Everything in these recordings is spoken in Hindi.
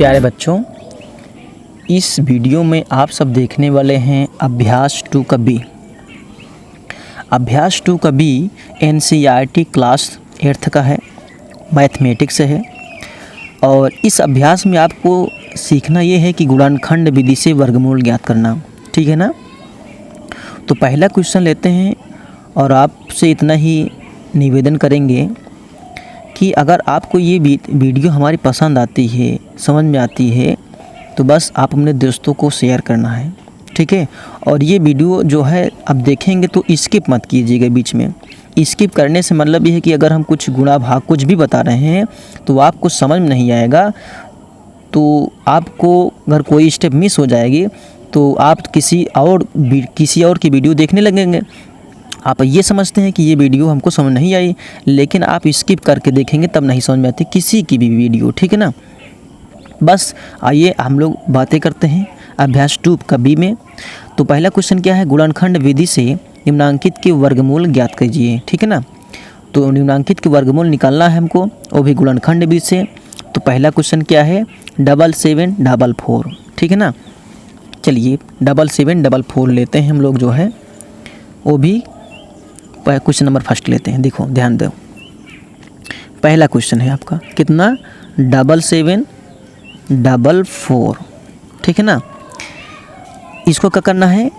प्यारे बच्चों, इस वीडियो में आप सब देखने वाले हैं अभ्यास 2 का बी। अभ्यास 2 का बी NCERT क्लास 8th का है, मैथमेटिक्स से है। और इस अभ्यास में आपको सीखना ये है कि गुणनखंड विधि से वर्गमूल ज्ञात करना, ठीक है ना। तो पहला क्वेश्चन लेते हैं और आपसे इतना ही निवेदन करेंगे कि अगर आपको ये वीडियो हमारी पसंद आती है, समझ में आती है, तो बस आप अपने दोस्तों को शेयर करना है, ठीक है। और ये वीडियो जो है अब देखेंगे तो स्किप मत कीजिएगा बीच में। स्किप करने से मतलब ये है कि अगर हम कुछ गुणा भाग कुछ भी बता रहे हैं तो आपको समझ में नहीं आएगा, तो आपको अगर कोई स्टेप मिस हो जाएगी तो आप किसी और की वीडियो देखने लगेंगे। आप ये समझते हैं कि ये वीडियो हमको समझ नहीं आई, लेकिन आप स्किप करके देखेंगे तब नहीं समझ में आती किसी की भी वीडियो, ठीक है ना। बस आइए हम लोग बातें करते हैं अभ्यास 2 का बी में। तो पहला क्वेश्चन क्या है, गुणनखंड विधि से निम्नांकित के वर्गमूल ज्ञात कीजिए, ठीक है ना। तो निम्नांकित के वर्गमूल निकालना है हमको, वो भी गुणनखंड विधि से। तो पहला क्वेश्चन क्या है, 7744, ठीक है ना। चलिए 7744 लेते हैं हम लोग जो है, वो भी क्वेश्चन नंबर फर्स्ट लेते हैं। देखो ध्यान दो, पहला क्वेश्चन है आपका कितना, 7744, ठीक है ना। इसको क्या करना है,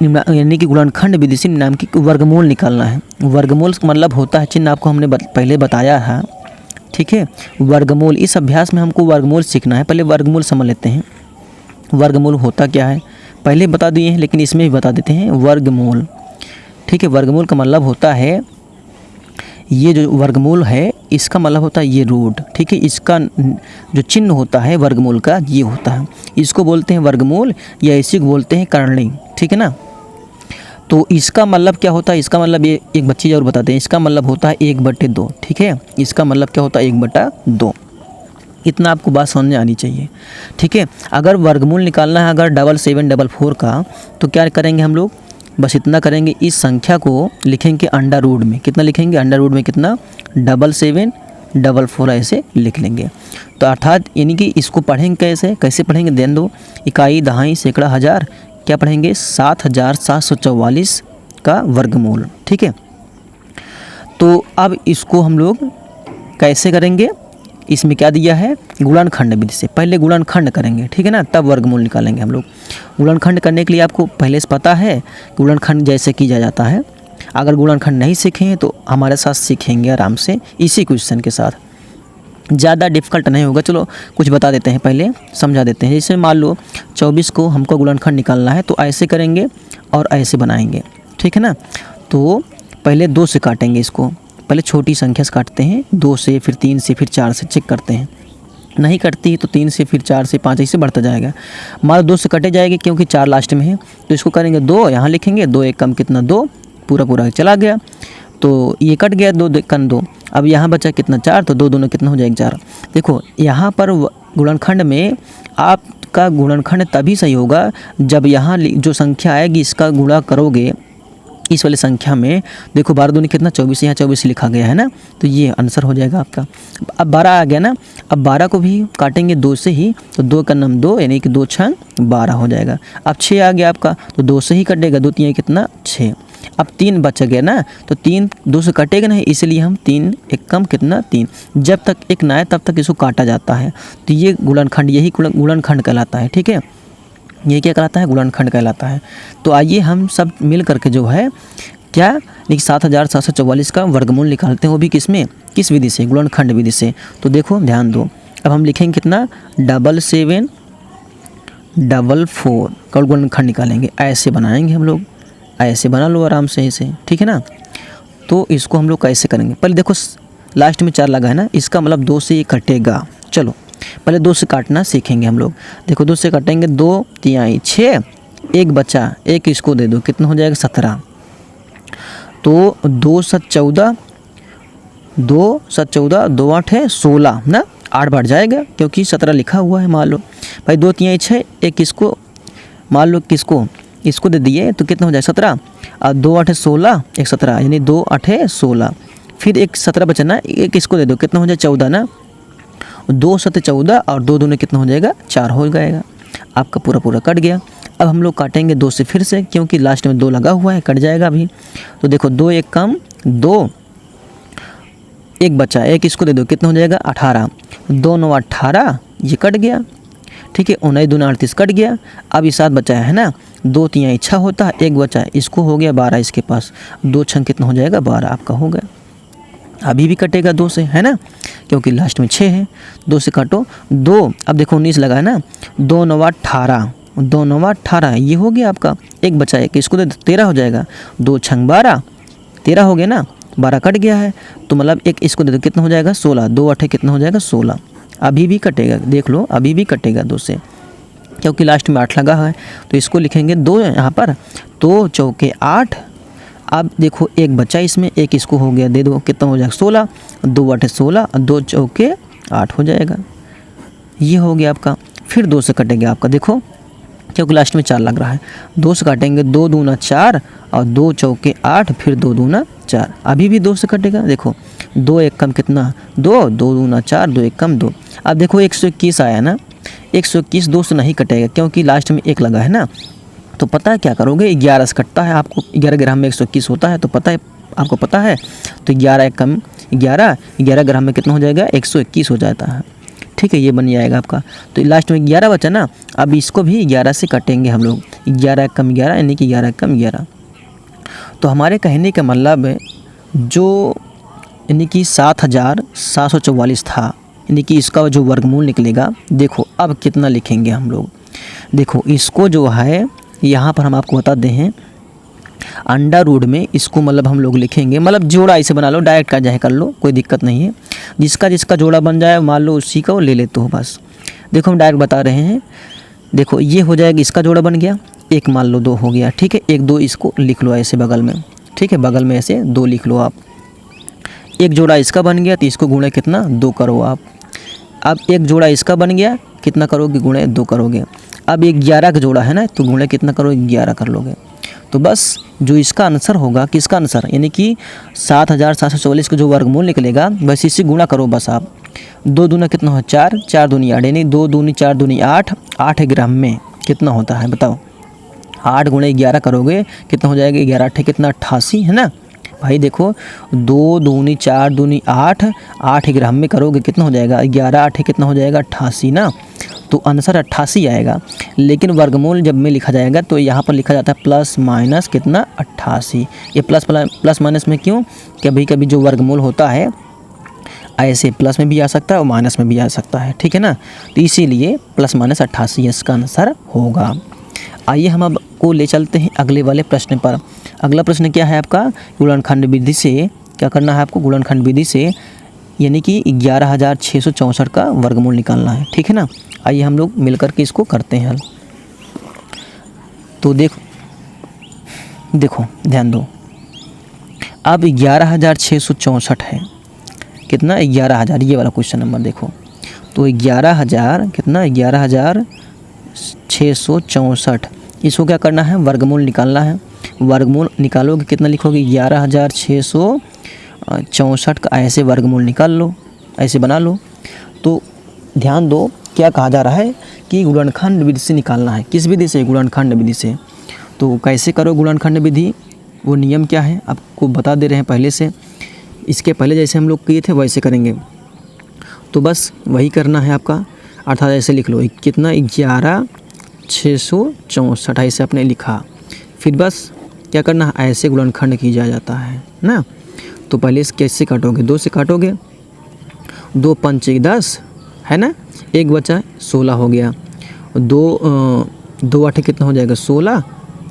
यानी कि गुणनखंड विधि से निम्नांकित वर्गमूल निकालना है। वर्गमूल मतलब होता है चिन्ह, आपको हमने पहले बताया है, ठीक है। वर्गमूल, इस अभ्यास में हमको वर्गमूल सीखना है। पहले वर्गमूल समझ लेते हैं। वर्गमूल होता क्या है पहले बता दिए हैं, लेकिन इसमें भी बता देते हैं वर्गमूल, ठीक है। वर्गमूल का मतलब होता है, ये जो वर्गमूल है इसका मतलब होता है ये रूट, ठीक है। इसका जो चिन्ह होता है वर्गमूल का ये होता है, इसको बोलते हैं वर्गमूल या इसी को बोलते हैं कर्णिंग, ठीक है ना। तो इसका मतलब क्या होता है, इसका मतलब ये एक बच्ची और बताते हैं, इसका मतलब होता है 1/2, ठीक है। इसका मतलब क्या होता है 1/2। इतना आपको बात समझ में आनी चाहिए, ठीक है। अगर वर्गमूल निकालना है अगर 7744 का, तो क्या करेंगे हम लोग, बस इतना करेंगे, इस संख्या को लिखेंगे अंडर रूट में। कितना लिखेंगे, अंडर रूट में कितना, 7744 ऐसे लिख लेंगे। तो अर्थात यानी कि इसको पढ़ेंगे कैसे पढ़ेंगे, ध्यान दो, इकाई दहाई सैकड़ा हज़ार, क्या पढ़ेंगे 7744 का वर्गमूल, ठीक है। तो अब इसको हम लोग कैसे करेंगे, इसमें क्या दिया है, गुणनखंड विधि से। पहले गुणनखंड करेंगे, ठीक है ना, तब वर्गमूल निकालेंगे हम लोग। गुणनखंड करने के लिए आपको पहले से पता है गुणनखंड जैसे किया जाता है। अगर गुणनखंड नहीं सीखे हैं तो हमारे साथ सीखेंगे आराम से इसी क्वेश्चन के साथ, ज़्यादा डिफ़िकल्ट नहीं होगा। चलो कुछ बता देते हैं, पहले समझा देते हैं। जैसे मान लो 24 को हमको गुणनखंड निकालना है, तो ऐसे करेंगे और ऐसे बनाएंगे, ठीक है ना। तो पहले 2 से काटेंगे इसको, पहले छोटी संख्या से काटते हैं, 2 से, फिर 3 से, फिर 4 से, चेक करते हैं। नहीं कटती तो 3 से, फिर 4 से, 5 ऐसे बढ़ता जाएगा। मान लो 2 से कटे जाएगी क्योंकि 4 लास्ट में है, तो इसको करेंगे 2, यहाँ लिखेंगे 2 1 कम कितना 2, पूरा चला गया, तो ये कट गया, 2 2 कम 2। अब यहाँ बचा कितना 4, तो 2 दूना कितना हो जाएगा 4। देखो यहाँ पर गुणनखंड में आपका गुणनखंड तभी सही होगा जब यहाँ जो संख्या आएगी इसका गुणा करोगे इस वाली संख्या में। देखो 12 दूनी कितना 24, यहाँ 24 लिखा गया है ना, तो ये आंसर हो जाएगा आपका। अब 12 आ गया ना, अब 12 को भी काटेंगे 2 से ही, तो 2 का नाम 2, यानी कि 2 6 12 हो जाएगा। अब 6 आ गया आपका, तो 2 से ही कटेगा, 2 3 कितना 6। अब 3 बच गया ना, तो 3 2 से कटेगा नहीं, इसलिए हम 3 1 कम कितना 3। जब तक एक ना आए तब तक इसको काटा जाता है। तो ये गुणनखंड, यही गुणनखंड कहलाता है, ठीक है। ये क्या कहलाता है, गुणनखंड कहलाता है। तो आइए हम सब मिल करके जो है क्या, लेकिन 7744 का वर्गमूल निकालते हैं, वो भी किस विधि से, गुणनखंड विधि से। तो देखो ध्यान दो, अब हम लिखेंगे कितना 7744 का गुणनखंड निकालेंगे। ऐसे बनाएंगे हम लोग, ऐसे बना लो आराम से ऐसे, ठीक है ना। तो इसको हम लोग कैसे करेंगे, पहले देखो लास्ट में 4 लगा है ना, इसका मतलब 2 से ये कटेगा। चलो पहले 2 से काटना सीखेंगे हम लोग। देखो 2 से काटेंगे, 2 3 6, 1 बचा, 1 इसको दे दो, कितना हो जाएगा 17। तो 2 7 14, 2 7 14, 2 8 है 16 ना, 8 बढ़ जाएगा क्योंकि 17 लिखा हुआ है। मान लो भाई 2 3 6, 1 इसको मान लो किसको, इसको दे दिए, तो कितना हो जाएगा 17। और 2 8 16, 1 17, यानी 2 8 16, फिर एक 17 बचा ना, 1 इसको दे दो, कितना हो जाए 14 ना। 2 सत्ते 14 और 2 दूने कितना हो जाएगा 4 हो जाएगा। आपका पूरा पूरा कट गया। अब हम लोग काटेंगे 2 से फिर से, क्योंकि लास्ट में 2 लगा हुआ है, कट जाएगा अभी। तो देखो 2 एक कम 2, एक बचा, एक इसको दे दो, कितना हो जाएगा 18, 2 9 18, ये कट गया। ठीक है, 19 दूना 38 कट गया। अब ये 7 बचा है ना, 2 तियाँ इच्छा होता है, एक बचा है, इसको हो गया 12 इसके पास, 2 छंग कितना हो जाएगा 12 आपका हो गया। अभी भी कटेगा 2 से, है ना, क्योंकि लास्ट में 6 है। 2 से काटो 2, अब देखो 19 लगा है ना, 2 9 18, 2 9 18, ये हो गया आपका। एक बचा है कि इसको दे 13 हो जाएगा, 2 छंग 12, 13 हो गया ना, 12 कट गया है, तो मतलब एक इसको दे दो, कितना हो जाएगा 16, 2 8 कितना हो जाएगा 16। अभी भी कटेगा, देख लो अभी भी कटेगा 2 से, क्योंकि लास्ट में 8 लगा है। तो इसको लिखेंगे 2 यहाँ पर, तो चौके 8। अब देखो एक बच्चा इसमें, एक इसको हो गया, दे दो, कितना हो जाएगा 16, 2 8 16, 2 चौके 8 हो जाएगा। ये हो गया आपका। फिर 2 से कटेगा आपका, देखो क्योंकि लास्ट में 4 लग रहा है, 2 से काटेंगे, 2 दूना 4 और 2 चौके 8, फिर 2 दूना 4। अभी भी 2 से कटेगा, देखो 2 एक कम कितना 2, 2 दूना 4, 2 एक कम 2। अब देखो 121 आया ना, 121 2 से नहीं कटेगा, क्योंकि लास्ट में 1 लगा है ना। तो पता है क्या करोगे, 11 से कटता है आपको, 11 ग्राम में 121 होता है, तो पता है आपको, पता है। तो 11 एक कम 11, 11 ग्राम में कितना हो जाएगा 121 हो जाता है। ठीक है, ये बन जाएगा आपका। तो लास्ट में 11 बचा ना, अब इसको भी 11 से कटेंगे हम लोग, 11 कम 11 यानी कि 11 कम 11। तो हमारे कहने का मतलब है जो यानी कि 7744 था, यानी कि इसका जो वर्गमूल निकलेगा, देखो अब कितना लिखेंगे हम लोग। देखो इसको जो है यहाँ पर हम आपको बता दें हैं, अंडर रूट में इसको मतलब हम लोग लिखेंगे, मतलब जोड़ा ऐसे बना लो, डायरेक्ट का जाए कर लो, कोई दिक्कत नहीं है। जिसका जिसका जोड़ा बन जाए मान लो उसी का वो ले लेते हो बस। देखो हम डायरेक्ट बता रहे हैं, देखो ये हो जाएगा, इसका जोड़ा बन गया, एक मान लो 2 हो गया। ठीक है, 1 2 इसको लिख लो ऐसे बगल में, ठीक है, बगल में ऐसे 2 लिख लो आप। एक जोड़ा इसका बन गया, तो इसको गुणे कितना 2 करो आप। अब एक जोड़ा इसका बन गया, कितना करोगे गुणे 2 करोगे। अब एक 11 का जोड़ा है ना, तो गुणे कितना करोगे 11 कर लोगे। तो बस जो इसका आंसर होगा, किसका आंसर यानी कि 7744 का जो वर्गमूल निकलेगा, बस इसी गुणा करो बस आप। 2 दूना कितना हो 4, 4 दूनी 8, यानी 2 दूनी 4 दूनी 8, 8 ग्राम में कितना होता है बताओ। 8 गुणे 11 करोगे कितना हो जाएगा, 11 8 कितना 88 है ना भाई। देखो 2 दूनी 4 दूनी 8, 8 ग्राम में करोगे कितना हो जाएगा, 11 8 कितना हो जाएगा 88 ना। तो आंसर 88 आएगा। लेकिन वर्गमूल जब में लिखा जाएगा तो यहाँ पर लिखा जाता है प्लस माइनस कितना 88। ये प्लस माइनस में क्यों, कभी कभी जो वर्गमूल होता है ऐसे प्लस में भी आ सकता है और माइनस में भी आ सकता है, ठीक है ना। तो इसीलिए प्लस माइनस 88 इसका आंसर होगा। आइए हम अब को ले चलते हैं अगले वाले प्रश्न पर। अगला प्रश्न क्या है आपका, गुणनखंड विधि से क्या करना है आपको, गुणनखंड विधि से यानी कि 11664 का वर्गमूल निकालना है, ठीक है ना। आइए हम लोग मिलकर के इसको करते हैं हल। तो देखो ध्यान दो, अब 11664 है, कितना 11000, ये वाला क्वेश्चन नंबर देखो। तो 11000 कितना 11664, इसको क्या करना है वर्गमूल निकालना है। वर्गमूल निकालोगे कितना लिखोगे 11664 का ऐसे वर्गमूल निकाल लो, ऐसे बना लो। तो ध्यान दो क्या कहा जा रहा है कि गुणनखंड विधि से निकालना है। किस विधि से, गुणनखंड विधि से। तो कैसे करो गुणनखंड विधि, वो नियम क्या है आपको बता दे रहे हैं पहले से। इसके पहले जैसे हम लोग किए थे वैसे करेंगे, तो बस वही करना है आपका। अर्थात ऐसे लिख लो कितना 11664 ऐसे आपने लिखा। फिर बस क्या करना है, ऐसे गुणनखंड किया जाता है ना। तो पहले इस कैसे काटोगे, 2 से काटोगे, 2 5 10 है ना, एक बचा 16 हो गया, 2 8 कितना हो जाएगा 16,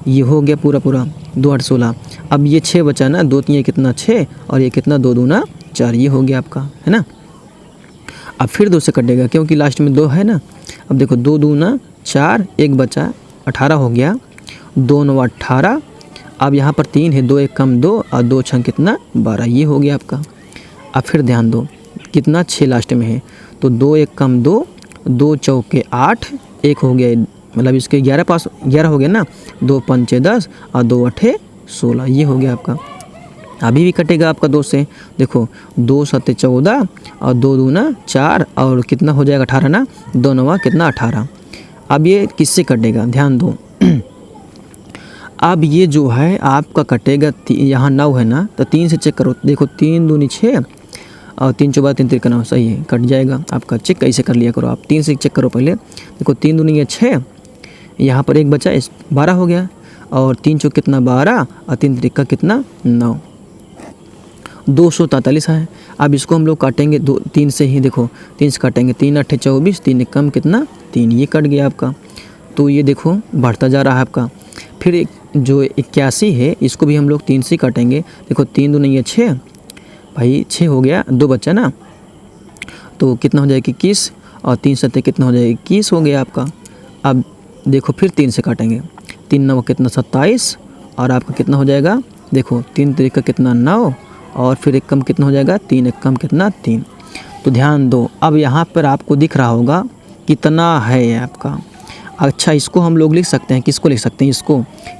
ये हो गया पूरा 2 8 16। अब ये 6 बचा ना, 2 3 कितना 6 और ये कितना 2 दूना 4, ये हो गया आपका, है ना। अब फिर 2 से कटेगा क्योंकि लास्ट में 2 है ना। अब देखो 2 दूना 4, एक बचा 18 हो गया, 2 9 18। अब यहाँ पर 3 है, 2 1 कम 2 और 2 6 कितना 12, ये हो गया आपका। अब फिर ध्यान दो कितना 6 लास्ट में है, तो 2 1 कम 2, 2 चौके 8, 1 हो गया, मतलब इसके 11 पास 11 हो गया ना, 2 5 10 और 2 8 16, ये हो गया आपका। अभी भी कटेगा आपका 2 से, देखो 2 7 14 और 2 दूना 4 और कितना हो जाएगा 18 ना, 2 नवा कितना 18। अब ये किससे कटेगा ध्यान दो। अब ये जो है आपका कटेगा, यहाँ 9 है ना, तो 3 से चेक करो, देखो 3 दूनी 6 और 3 चौबा 3 तिरका 9, सही है, कट जाएगा आपका। चेक कैसे कर लिया करो आप, 3 से चेक करो पहले। देखो 3 दूनी है 6, यहाँ पर एक बचा 12 हो गया, और 3 चौक कितना 12 और 3 तिरका कितना 9, 243 है। अब इसको हम लोग काटेंगे 3 से ही, देखो 3 से काटेंगे, 3 8 24, 3 कम कितना 3, ये कट गया आपका। तो ये देखो बढ़ता जा रहा है आपका। फिर जो 81 है इसको भी हम लोग 3 से काटेंगे। देखो 3 दूनी है 6, भाई 6 हो गया, 2 बच्चा ना, तो कितना हो जाएगा 21, और 3 सत्ते कितना हो जाएगा 21 हो गया आपका। अब देखो फिर 3 से काटेंगे, 3 9 कितना 27, और आपका कितना हो जाएगा, देखो 3 तरीका कितना 9, और फिर 1 कम कितना हो जाएगा 3, 1 कम कितना 3। तो ध्यान दो, अब यहाँ पर आपको दिख रहा होगा कितना है आपका। अच्छा इसको हम लोग लिख सकते हैं, किसको लिख सकते हैं,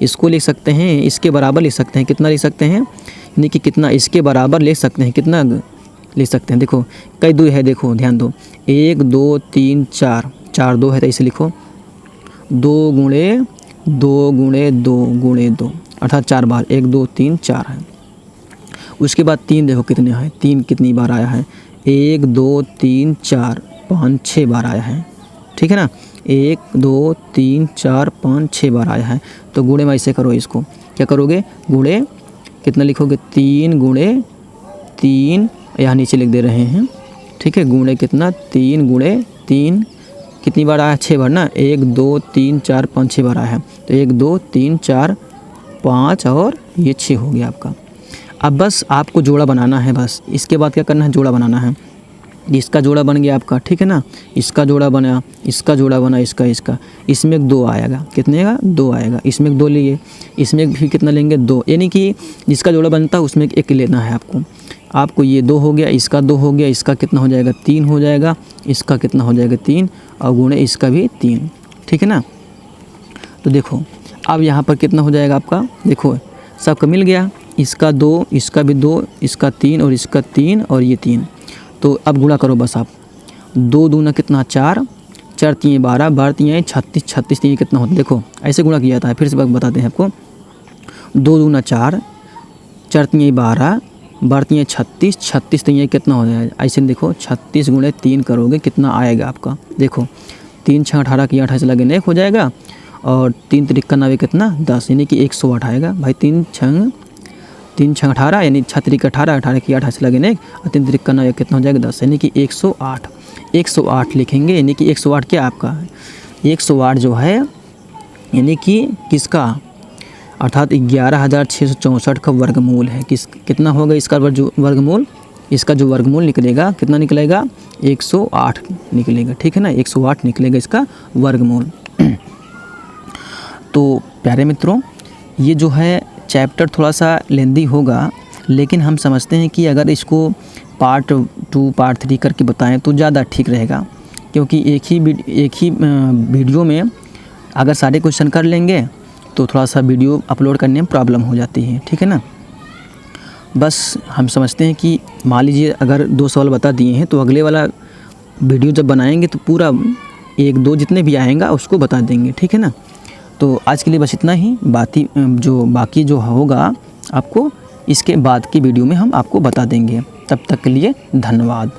इसको लिख सकते हैं, इसके बराबर लिख सकते हैं, कितना लिख सकते हैं, यानी कि कितना इसके बराबर लिख सकते हैं, कितना लिख सकते हैं। देखो कई 2 है, देखो ध्यान दो, 1 2 3 4, 4 2 है तो इसे लिखो 2 गुणे 2 गुणे 2 गुणे 2, अर्थात 4 बार, 1 2 3 4 है। उसके बाद 3 देखो कितने हैं, 3 कितनी बार आया है, 1 2 3 4 5 6 बार आया है, ठीक है ना, 1 2 3 4 5 6 बार आया है। तो गुणे में ऐसे करो, इसको क्या करोगे, गुणे कितना लिखोगे 3 गुणे 3, यहाँ नीचे लिख दे रहे हैं, ठीक है, गुणे कितना 3 गुणे 3, कितनी बार आया 6 बार ना, 1 2 3 4 5 6 बार आया है। तो 1 2 3 4 5 और ये 6 हो गया आपका। अब बस आपको जोड़ा बनाना है, बस इसके बाद क्या करना है, जोड़ा बनाना है। इसका जोड़ा बन गया आपका, ठीक है ना, इसका जोड़ा बना, इसका जोड़ा बना, इसका इसमें 2 आएगा, कितने का 2 आएगा, इसमें 2 लिए, इसमें भी कितना लेंगे 2, यानी कि जिसका जोड़ा बनता है उसमें 1 लेना है आपको ये 2 हो गया, इसका 2 हो गया, इसका कितना हो जाएगा 3 हो जाएगा, इसका कितना हो जाएगा 3, और गुणे इसका भी 3, ठीक है ना। तो देखो अब यहाँ पर कितना हो जाएगा आपका, देखो सबका मिल गया, इसका 2, इसका भी 2, इसका 3 और इसका 3 और ये 3। तो अब गुणा करो बस आप, 2 दूना कितना 4, 4 3 12, 12 3 36, 36 3 कितना होता है, देखो ऐसे गुणा किया जाता है। फिर से बताते हैं आपको, 2 दूना 4, 4 3 12, 12 3 36, 36 3 कितना हो जाएगा, ऐसे देखो 36 गुणे 3 करोगे कितना आएगा आपका, देखो 3 6 18 की 28 लगे 1 हो जाएगा, और 3 तिरका 9 कितना 10, यानी कि 108 आएगा भाई। 3 6 18 यानी 6 तिरका 18, 18 की 28 लगे 1, और 3 तिरका 9 कितना हो जाएगा 10, यानी कि 108, 108 लिखेंगे, यानी कि 108 क्या आपका है, 108 जो है यानी कि किसका, अर्थात 11,664 का वर्गमूल है। कितना होगा इसका वर्गमूल, इसका जो वर्गमूल निकलेगा कितना निकलेगा 108 निकलेगा, ठीक है ना, 108 निकलेगा इसका वर्गमूल। तो प्यारे मित्रों, ये जो है चैप्टर थोड़ा सा लेंदी होगा, लेकिन हम समझते हैं कि अगर इसको पार्ट 2 पार्ट 3 करके बताएं तो ज़्यादा ठीक रहेगा, क्योंकि एक ही वीडियो में अगर सारे क्वेश्चन कर लेंगे तो थोड़ा सा वीडियो अपलोड करने में प्रॉब्लम हो जाती है, ठीक है ना। बस हम समझते हैं कि मान लीजिए अगर 2 सवाल बता दिए हैं तो अगले वाला वीडियो जब बनाएंगे तो पूरा 1 2 जितने भी आएगा उसको बता देंगे, ठीक है ना। तो आज के लिए बस इतना ही, बाकी जो होगा आपको इसके बाद की वीडियो में हम आपको बता देंगे। तब तक के लिए धन्यवाद।